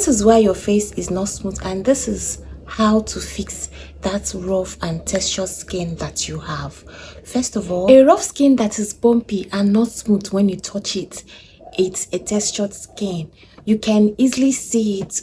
is why your face is not smooth, and this is how to fix that rough and textured skin that you have. First of all, a rough skin that is bumpy and not smooth when you touch it, it's a textured skin. You can easily see it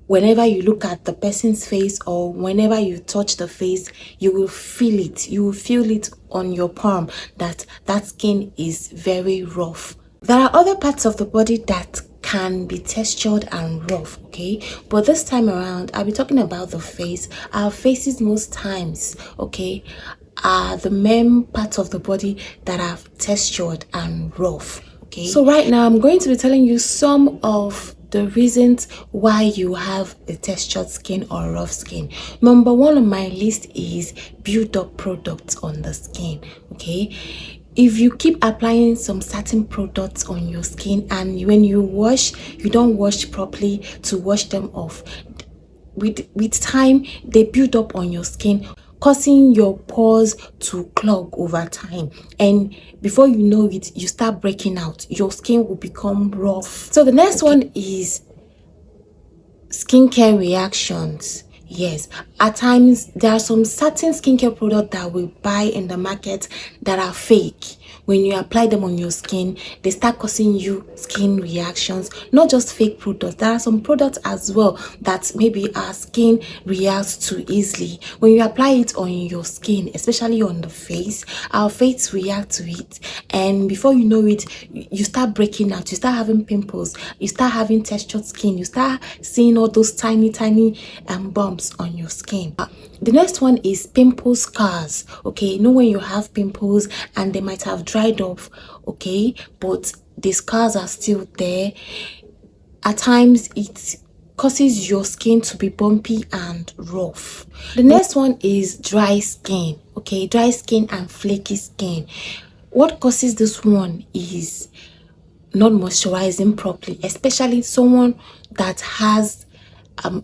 whenever you look at the person's face, or whenever you touch the face, you will feel it. You will feel it on your palm that that skin is very rough. There are other parts of the body that can be textured and rough, okay, but this time around I'll be talking about the face. Our faces most times, okay, are the main parts of the body that are textured and rough, okay. So right now I'm going to be telling you some of the reasons why you have a textured skin or rough skin. Number one on my list is build up products on the skin, okay. If you keep applying some certain products on your skin, and when you wash, you don't wash properly to wash them off, with time they build up on your skin, causing your pores to clog over time, and before you know it, you start breaking out. Your skin will become rough. So the next one is skincare reactions. Yes, at times there are some certain skincare products that we buy in the market that are fake. When you apply them on your skin, they start causing you skin reactions. Not just fake products, there are some products as well that maybe our skin reacts to easily. When you apply it on your skin, especially on the face, our face react to it, and before you know it, you start breaking out, you start having pimples, you start having textured skin, you start seeing all those tiny bumps on your skin. The next one is pimple scars, okay. You know when you have pimples and they might have dried off, okay, but the scars are still there. At times it causes your skin to be bumpy and rough. The next one is dry skin, okay. Dry skin and flaky skin. What causes this one is not moisturizing properly, especially someone that has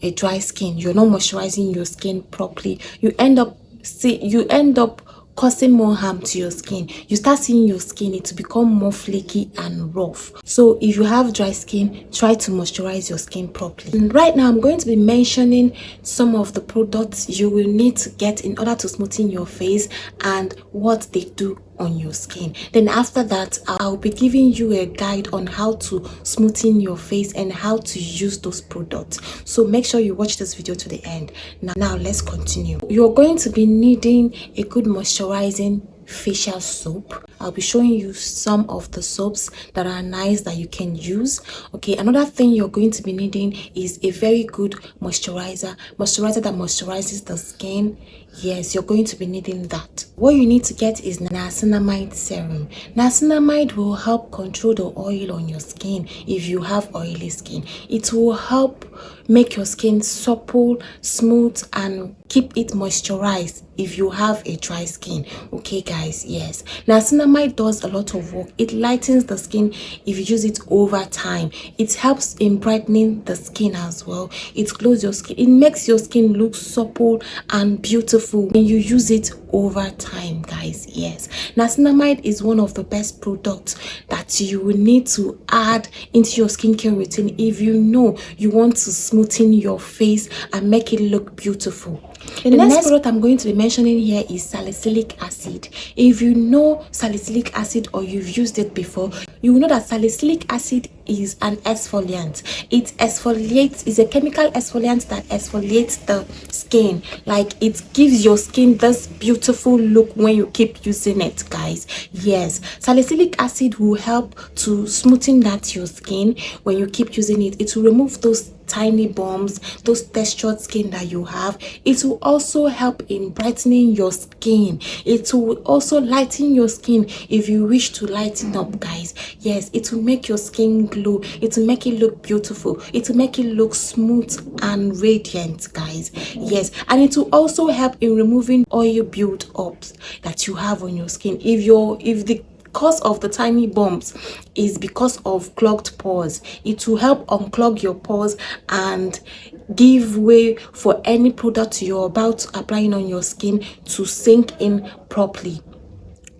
a dry skin. You're not moisturizing your skin properly, you end up causing more harm to your skin. You start seeing your skin to become more flaky and rough. So if you have dry skin, try to moisturize your skin properly. And right now I'm going to be mentioning some of the products you will need to get in order to smoothen your face and what they do on your skin. Then after that, I'll be giving you a guide on how to smoothen your face and how to use those products. So make sure you watch this video to the end. Now let's continue. You're going to be needing a good moisturizing facial soap. I'll be showing you some of the soaps that are nice that you can use, okay. Another thing you're going to be needing is a very good moisturizer that moisturizes the skin. Yes, you're going to be needing that. What you need to get is niacinamide serum. Niacinamide will help control the oil on your skin if you have oily skin. It will help make your skin supple, smooth, and keep it moisturized if you have a dry skin, okay guys. Yes, niacinamide does a lot of work. It lightens the skin if you use it over time. It helps in brightening the skin as well. It glows your skin. It makes your skin look supple and beautiful when you use it over time, guys. Yes, niacinamide is one of the best products that you will need to add into your skincare routine if you know you want to smoothen your face and make it look beautiful. The next product I'm going to be mentioning here is salicylic acid. If you know salicylic acid or you've used it before, you will know that salicylic acid is an exfoliant. It exfoliates, is a chemical exfoliant that exfoliates the skin. Like, it gives your skin this beautiful look when you keep using it, guys. Yes, salicylic acid will help to smoothen that your skin when you keep using it. It will remove those tiny bumps, those textured skin that you have. It will also help in brightening your skin. It will also lighten your skin if you wish to lighten up, guys. Yes, it will make your skin glow. It will make it look beautiful. It will make it look smooth and radiant, guys. Yes, and it will also help in removing oil build-ups that you have on your skin. If the cause of the tiny bumps is because of clogged pores, it will help unclog your pores and give way for any product you're about to applying on your skin to sink in properly.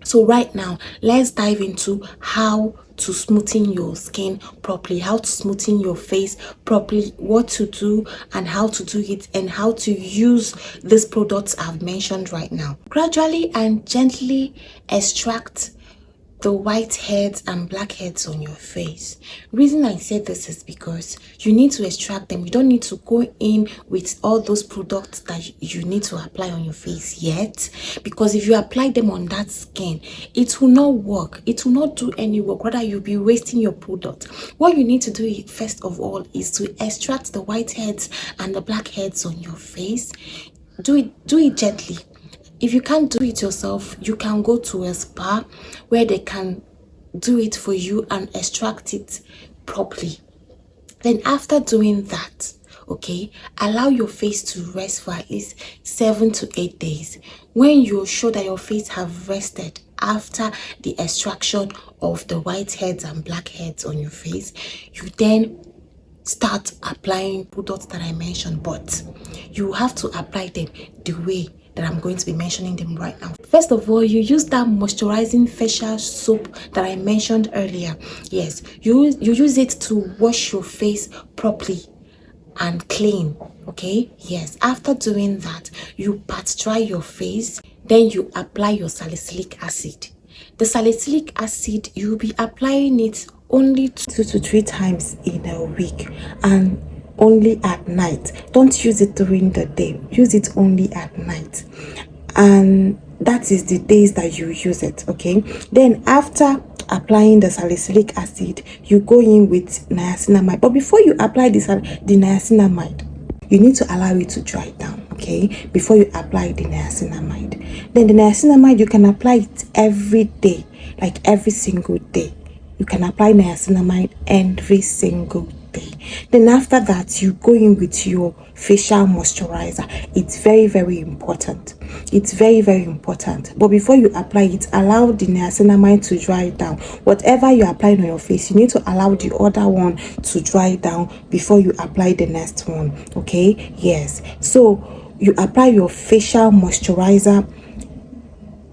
So right now, let's dive into how to smoothen your skin properly, how to smoothen your face properly, what to do and how to do it, and how to use these products I've mentioned right now. Gradually and gently extract the white heads and black heads on your face. Reason I said this is because you need to extract them. You don't need to go in with all those products that you need to apply on your face yet, because if you apply them on that skin, it will not work. It will not do any work. Rather, you'll be wasting your product. What you need to do first of all is to extract the white heads and the black heads on your face. Do it gently. If you can't do it yourself, you can go to a spa where they can do it for you and extract it properly. Then after doing that, okay, allow your face to rest for at least 7 to 8 days. When you're sure that your face have rested after the extraction of the white heads and black heads on your face, you then start applying products that I mentioned, but you have to apply them the way that I'm going to be mentioning them right now. First of all, you use that moisturizing facial soap that I mentioned earlier. Yes, you use it to wash your face properly and clean. Okay, yes. After doing that, you pat dry your face, then you apply your salicylic acid. The salicylic acid, you'll be applying it only 2 to 3 times in a week, and only at night. Don't use it during the day, use it only at night, and that is the days that you use it. Okay, then after applying the salicylic acid, you go in with niacinamide. But before you apply the niacinamide, you need to allow it to dry down, okay, before you apply the niacinamide. Then the niacinamide, you can apply it every day, like every single day. You can apply niacinamide every single day. Then after that, you go in with your facial moisturizer. It's very, very important. It's very, very important. But before you apply it, allow the niacinamide to dry down. Whatever you apply on your face, you need to allow the other one to dry down before you apply the next one. Okay, yes. So you apply your facial moisturizer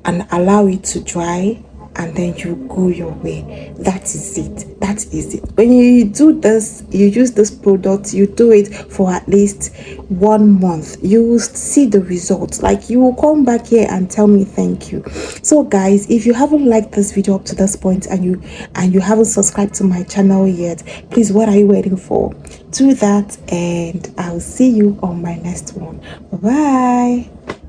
and allow it to dry, and then you go your way. That is it. That is it. When you do this, you use this product, you do it for at least 1 month, you will see the results. Like, you will come back here and tell me thank you. So guys, if you haven't liked this video up to this point and you haven't subscribed to my channel yet, please, what are you waiting for? Do that, and I'll see you on my next one. Bye bye.